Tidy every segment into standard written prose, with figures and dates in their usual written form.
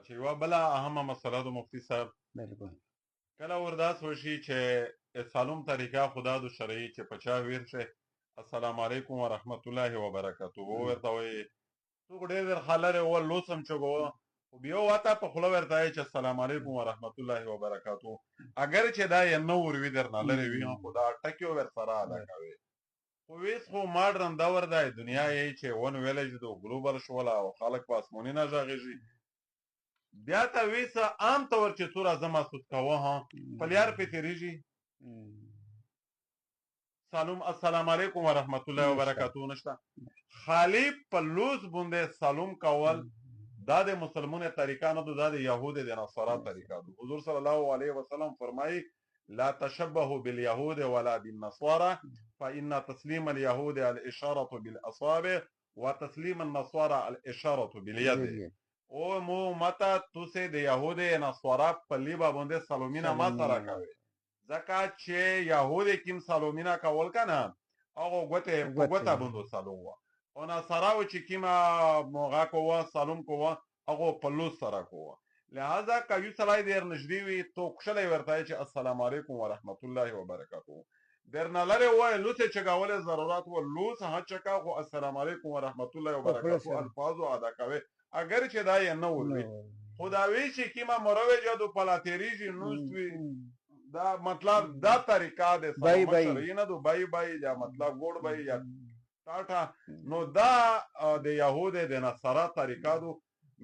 چې یوه بله اهمه مسله د مفتي صاحب بالکل کله ورداس وشي چې سالم طریقه خدا د شرعي چې په چا ویر شي السلام علیکم ورحمت الله وبرکاته ورته وایي څوک ډېر خلره و لوسم چګو خو بیا واته په خوله ورته وایي چې السلام علیکم ورحمت الله وبرکاته اگر چې دا یې نه وروي درنه لرې وي خو دا ټکي ورسره ادا کوي خو ویس خو ماډرن دور دی دنیا یې چې ون ویلیج د ګلوبل شوله او خلک په اسماني نه غږېږي بیا ته ویسه عام طور چې څو راځه محسوس کوه ها پلیار پې تېرېږي سلام السلام علیکم ورحمت الله وبرکاته نشته خالی په لوز باندې سلام کول دا د مسلمانو طریقه نه ده دا د یهود د نصارا طریقه ده حضور صلی الله علیه وسلم فرمایي لا تشبهوا باليهود ولا بالنصارى فإن تسليم اليهود الإشارة بالأصابع وتسليم النصارى الإشارة باليد او مو متا توسه د يهود نصارا په لیبا باندې سلومینا ما سره کوي ځکه چې يهود کیم سلومینا کول کنه هغه ګوته باندې سلو او نصارا چې کیما موغه کوه سلام کوه هغه په لوس سره کوه لہذا کایو سړی ډېر نږدې وي تو کښلی ورته چې السلام علیکم ورحمت الله وبرکاته درنه لرې ووایه لوس یې چګولې ضرورت و لوس هغه چکه خو السلام علیکم ورحمت الله وبرکاته الفاظو ادا کوي اگر چې دا یې نه وروي خو دا وی چې کیما مروجه دو پلا تیریږي نوس وي دا مطلب دا طریقه د شرعي نه دو بای بای یا مطلب ګوړ بای یا ټاټا نو دا د یهود د نصارا طریقه دو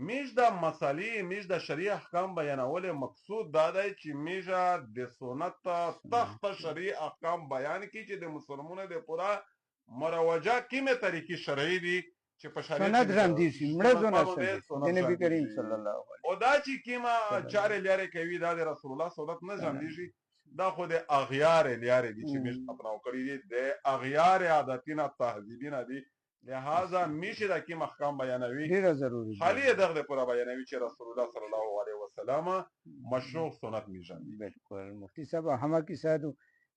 میش د مسالې میش د شریع احکام بیانول مقصود دا دی چې میشه د سنت تخت شریع احکام بیان کی چې د مسلمانانو د پورا مروجه کیمه طریقې شرعي دي چې په شریعت سنت رام دي سي مړزونه د نبی کریم صلی الله علیه او دا چې کیمه چارې لارې کوي دا د رسول الله صلی الله علیه وسلم نه دي دا خو د اغیار لارې دي چې میش خپلو کړی دي د اغیار عادتونه تهذیبونه دي لہذا میشه دا کی محکم بیانوي ډیره ضروری خالی دغه پورا بیانوي چې رسول الله صلی الله علیه وسلم مشروع سنت میشن بالکل مفتی صاحب همه کی سادو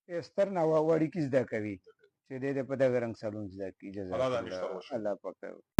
استر نو وړي کی زده کوي چې د په دغه رنگ سالون زده کی اجازه الله پاک